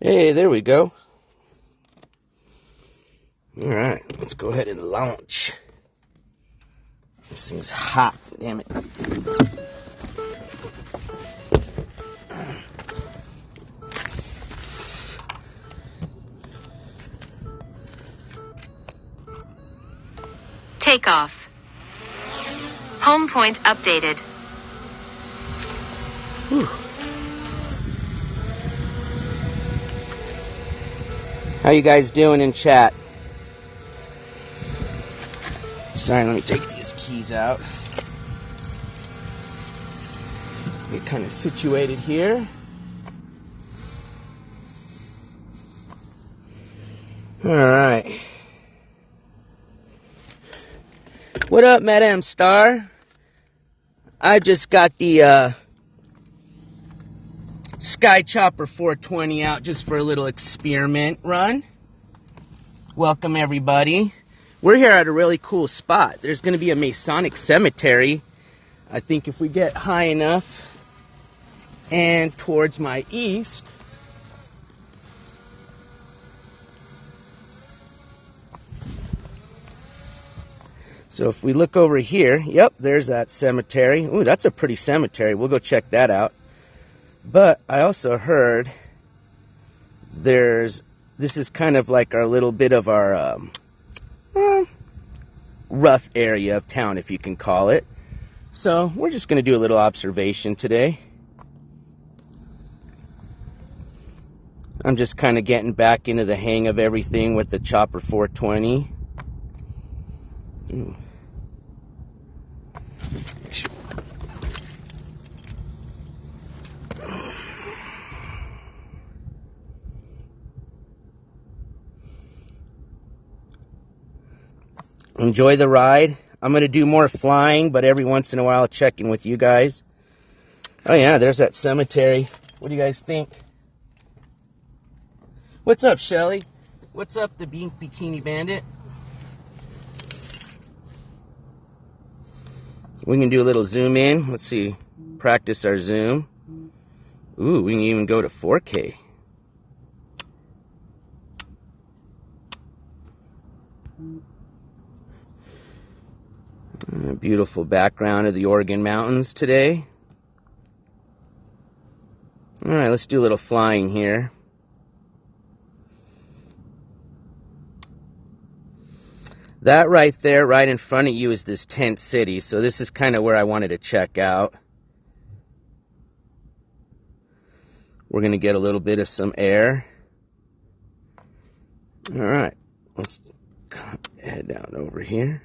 Hey, there we go. All right, let's go ahead and launch. This thing's hot, damn it. Takeoff. Home point updated. Whew. How you guys doing in chat? Sorry, let me take these keys out. Get kind of situated here. All right. What up, Madame Star? I just got the Sky Chopper 420 out just for a little experiment run. Welcome, everybody. We're here at a really cool spot. There's going to be a Masonic cemetery. I think if we get high enough and towards my east, so if we look over here, yep, there's that cemetery. Ooh, that's a pretty cemetery. We'll go check that out. But I also heard this is kind of like our little bit of our rough area of town, if you can call it. So we're just going to do a little observation today. I'm just kind of getting back into the hang of everything with the Chopper 420. Ooh. Enjoy the ride. I'm going to do more flying, but every once in a while I'll check in with you guys. Oh yeah, there's that cemetery. What do you guys think? What's up, Shelly? What's up, the Bikini Bandit? We can do a little zoom in. Let's see. Practice our zoom. Ooh, we can even go to 4K. Beautiful background of the Oregon Mountains today. All right, let's do a little flying here. That right there, right in front of you, is this tent city. So this is kind of where I wanted to check out. We're going to get a little bit of some air. All right, let's head down over here.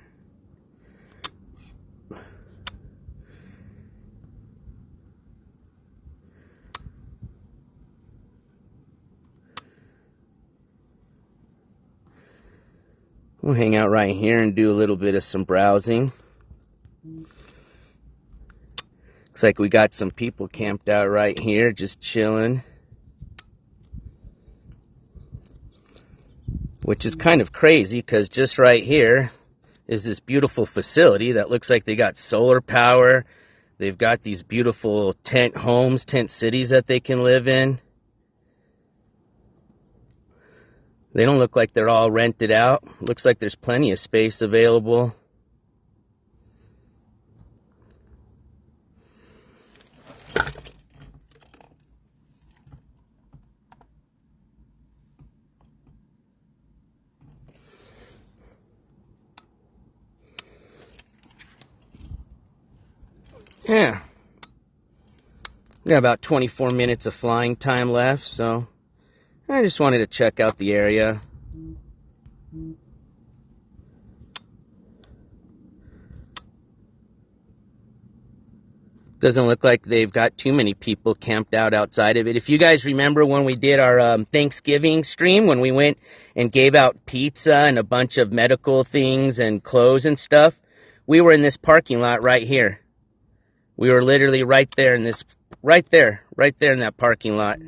We'll hang out right here and do a little bit of some browsing. Looks like we got some people camped out right here, just chilling. Which is kind of crazy, because just right here is this beautiful facility that looks like they got solar power. They've got these beautiful tent homes, tent cities that they can live in. They don't look like they're all rented out. Looks like there's plenty of space available. Yeah. We got about 24 minutes of flying time left, so I just wanted to check out the area. Doesn't look like they've got too many people camped out outside of it. If you guys remember when we did our Thanksgiving stream, when we went and gave out pizza and a bunch of medical things and clothes and stuff, we were in this parking lot right here. We were literally right there in this, right there in that parking lot.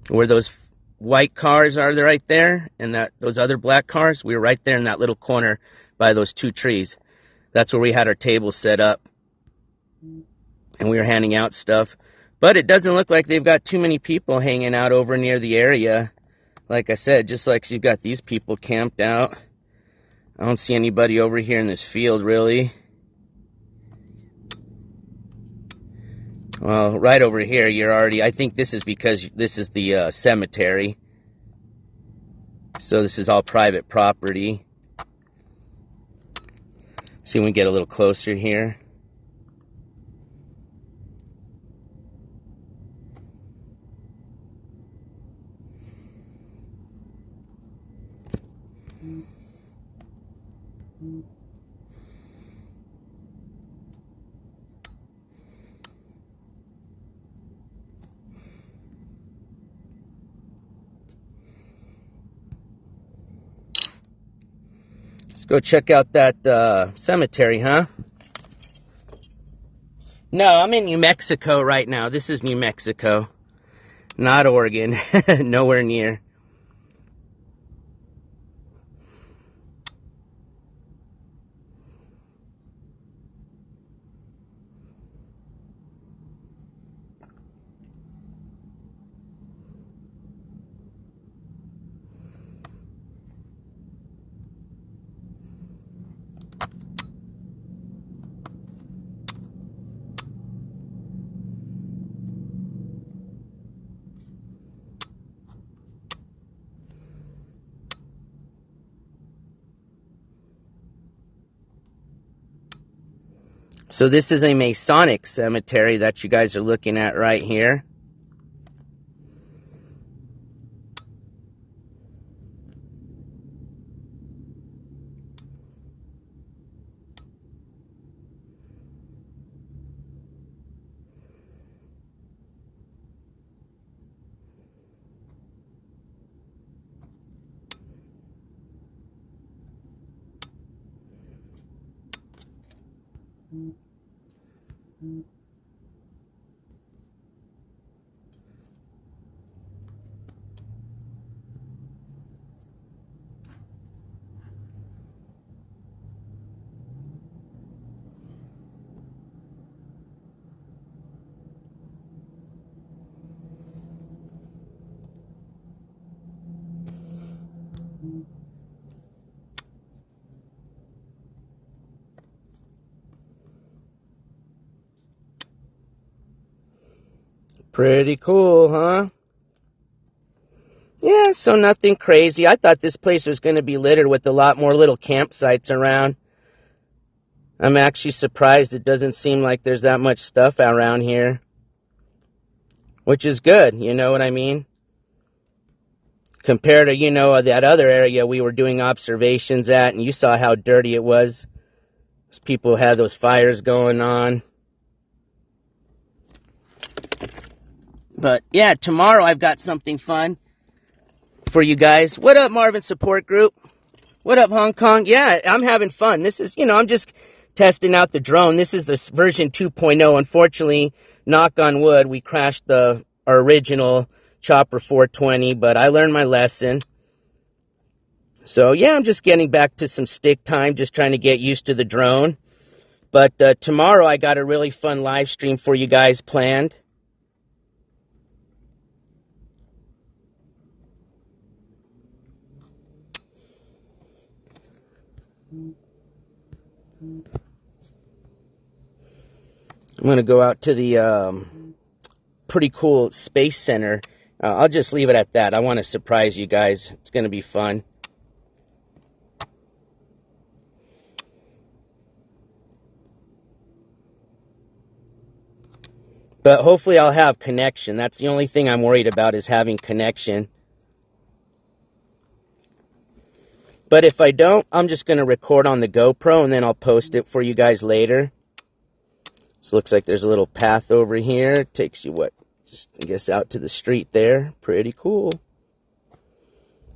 Where those white cars are, there right there, and those other black cars, we were right there in that little corner by those two trees. That's where we had our table set up, and we were handing out stuff. But it doesn't look like they've got too many people hanging out over near the area. Like I said, just like you've got these people camped out. I don't see anybody over here in this field, really. Well, right over here, you're already... I think this is because this is the cemetery. So this is all private property. Let's see if we can get a little closer here. Let's go check out that cemetery, huh? No, I'm in New Mexico right now. This is New Mexico, not Oregon. Nowhere near. So this is a Masonic cemetery that you guys are looking at right here. Pretty cool, huh? Yeah, so nothing crazy. I thought this place was going to be littered with a lot more little campsites around. I'm actually surprised it doesn't seem like there's that much stuff around here. Which is good, you know what I mean? Compared to, you know, that other area we were doing observations at, and you saw how dirty it was. Those people had those fires going on. But yeah, tomorrow I've got something fun for you guys. What up, Marvin Support Group? What up, Hong Kong? Yeah, I'm having fun. This is, you know, I'm just testing out the drone. This is the version 2.0. Unfortunately, knock on wood, we crashed our original Chopper 420, but I learned my lesson. So yeah, I'm just getting back to some stick time, just trying to get used to the drone. But tomorrow I got a really fun live stream for you guys planned. I'm going to go out to the pretty cool space center. I'll just leave it at that. I want to surprise you guys. It's going to be fun. But hopefully I'll have connection. That's the only thing I'm worried about, is having connection. But if I don't, I'm just going to record on the GoPro and then I'll post it for you guys later. So it looks like there's a little path over here. Takes you, what, just, I guess, out to the street there. Pretty cool.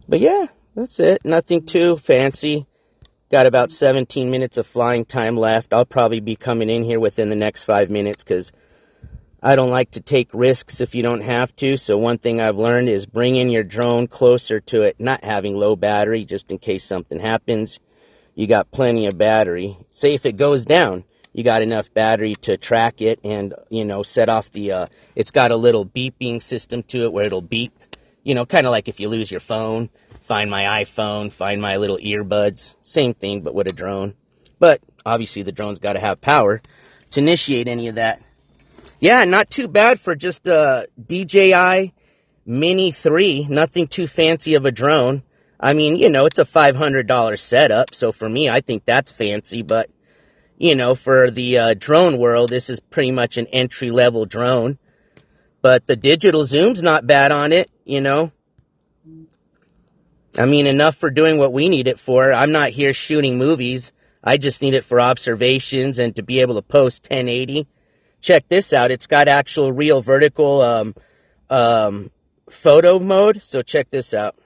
But yeah, that's it. Nothing too fancy. Got about 17 minutes of flying time left. I'll probably be coming in here within the next 5 minutes because I don't like to take risks if you don't have to. So one thing I've learned is bringing your drone closer to it, not having low battery, just in case something happens. You got plenty of battery. Say if it goes down, you got enough battery to track it and, you know, set off the, it's got a little beeping system to it where it'll beep, you know, kind of like if you lose your phone, find my iPhone, find my little earbuds, same thing, but with a drone. But obviously the drone's got to have power to initiate any of that. Yeah, not too bad for just a DJI Mini 3, nothing too fancy of a drone. I mean, you know, it's a $500 setup, so for me, I think that's fancy, but, you know, for the drone world, this is pretty much an entry-level drone. But the digital zoom's not bad on it, you know. I mean, enough for doing what we need it for. I'm not here shooting movies. I just need it for observations and to be able to post 1080. Check this out. It's got actual real vertical photo mode. So check this out.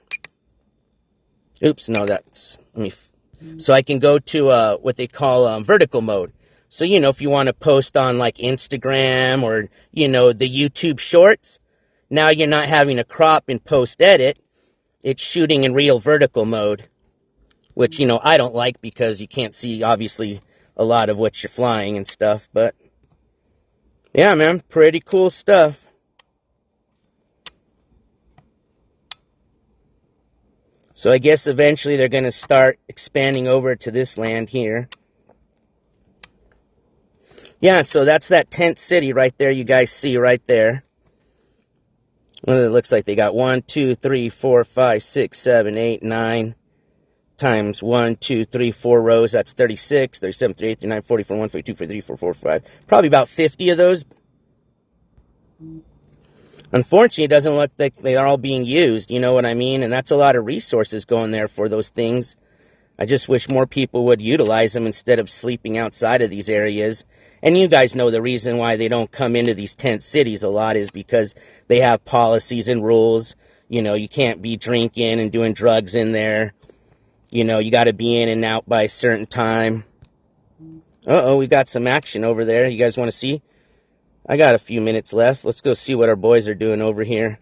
Oops, no, that's... So I can go to what they call vertical mode. So, you know, if you want to post on like Instagram or, you know, the YouTube shorts, now you're not having to crop and post edit. It's shooting in real vertical mode, which, you know, I don't like because you can't see, obviously, a lot of what you're flying and stuff. But, yeah, man, pretty cool stuff. So I guess eventually they're going to start expanding over to this land here. Yeah, so that's that tent city right there you guys see right there. Well, it looks like they got 1, 2, 3, 4, 5, 6, 7, 8, 9 times 1, 2, 3, 4 rows. That's 36, 37, 38, 39, 40, 41, 42, 43, 44, 45. Probably about 50 of those. Unfortunately, it doesn't look like they're all being used, you know what I mean? And that's a lot of resources going there for those things. I just wish more people would utilize them instead of sleeping outside of these areas. And you guys know the reason why they don't come into these tent cities a lot is because they have policies and rules. You know, you can't be drinking and doing drugs in there. You know, you got to be in and out by a certain time. Uh-oh, we got some action over there. You guys want to see? I got a few minutes left. Let's go see what our boys are doing over here.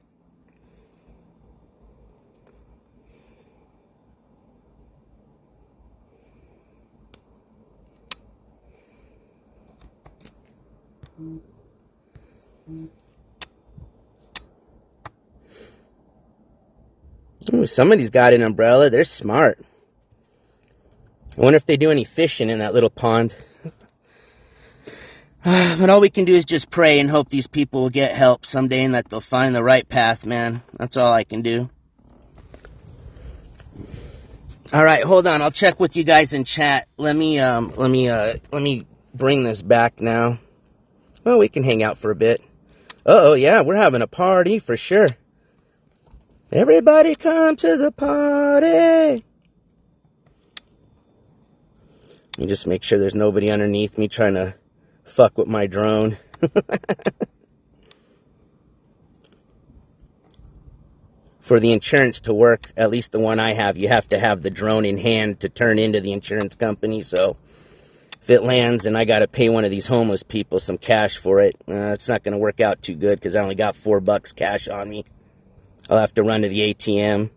Ooh, somebody's got an umbrella. They're smart. I wonder if they do any fishing in that little pond. But all we can do is just pray and hope these people will get help someday and that they'll find the right path, man. That's all I can do. All right, hold on. I'll check with you guys in chat. Let me bring this back now. Well, we can hang out for a bit. Uh-oh, yeah, we're having a party for sure. Everybody come to the party. Let me just make sure there's nobody underneath me trying to fuck with my drone. For the insurance to work, at least the one I have, you have to have the drone in hand to turn into the insurance company. So if it lands and I got to pay one of these homeless people some cash for it, it's not going to work out too good because I only got $4 cash on me. I'll have to run to the ATM.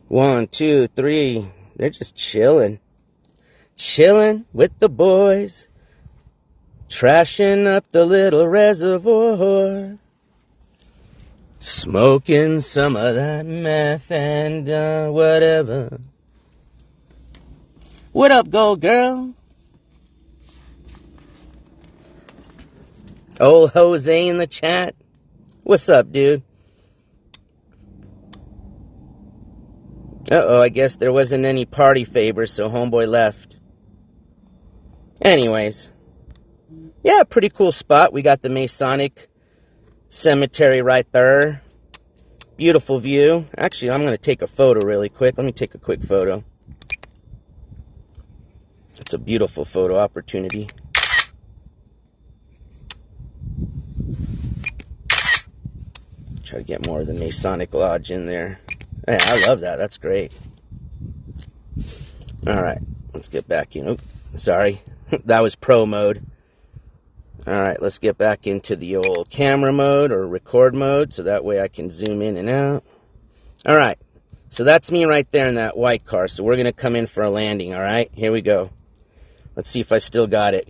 1, 2, 3. They're just chilling. Chilling with the boys. Trashing up the little reservoir. Smoking some of that meth and whatever. What up, gold girl? Old Jose in the chat. What's up, dude? Uh-oh, I guess there wasn't any party favors, so homeboy left. Anyways. Yeah, pretty cool spot. We got the Masonic Cemetery right there. Beautiful view. Actually, I'm going to take a photo really quick. Let me take a quick photo. It's a beautiful photo opportunity. Try to get more of the Masonic Lodge in there. Yeah, I love that. That's great. All right, let's get back in. Oh, sorry. That was pro mode. All right, let's get back into the old camera mode or record mode so that way I can zoom in and out. All right, So that's me right there in that white car. So we're going to come in for a landing, all right? Here we go. Let's see if I still got it.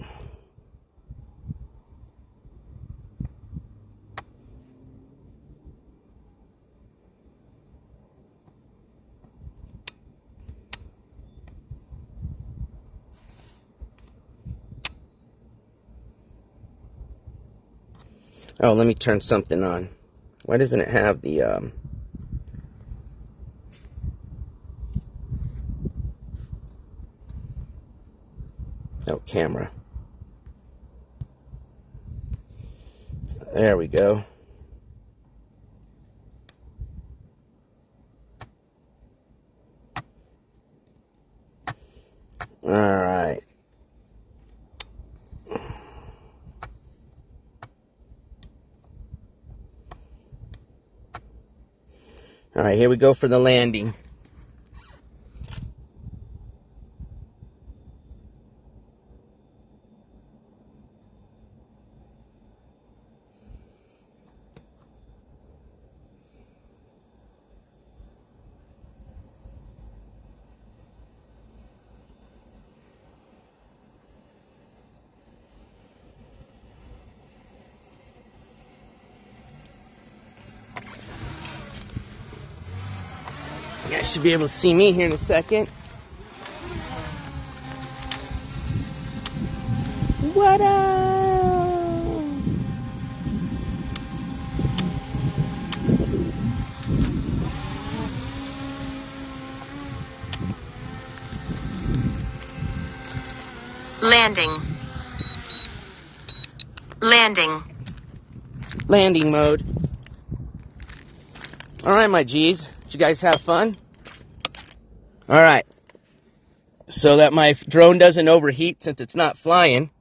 Oh, let me turn something on. Why doesn't it have the... Oh, camera. There we go. All right. All right, here we go for the landing. You guys should be able to see me here in a second. What up? Landing. Landing. Landing mode. All right, my G's. Did you guys have fun? All right. So that my drone doesn't overheat since it's not flying,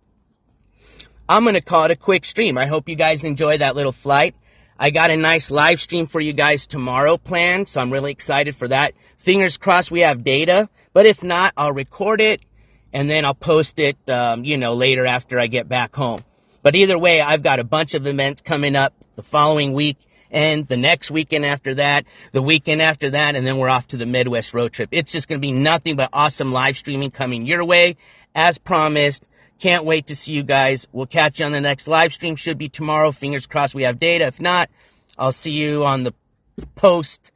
I'm going to call it a quick stream. I hope you guys enjoy that little flight. I got a nice live stream for you guys tomorrow planned, so I'm really excited for that. Fingers crossed we have data, but if not, I'll record it, and then I'll post it, later after I get back home. But either way, I've got a bunch of events coming up the following week, and the next weekend after that, the weekend after that, and then we're off to the Midwest road trip. It's just going to be nothing but awesome live streaming coming your way, as promised. Can't wait to see you guys. We'll catch you on the next live stream. Should be tomorrow. Fingers crossed we have data. If not, I'll see you on the post.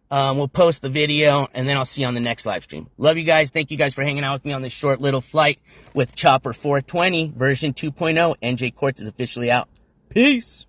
We'll post the video, and then I'll see you on the next live stream. Love you guys. Thank you guys for hanging out with me on this short little flight with Chopper 420 version 2.0. NJ Courts is officially out. Peace.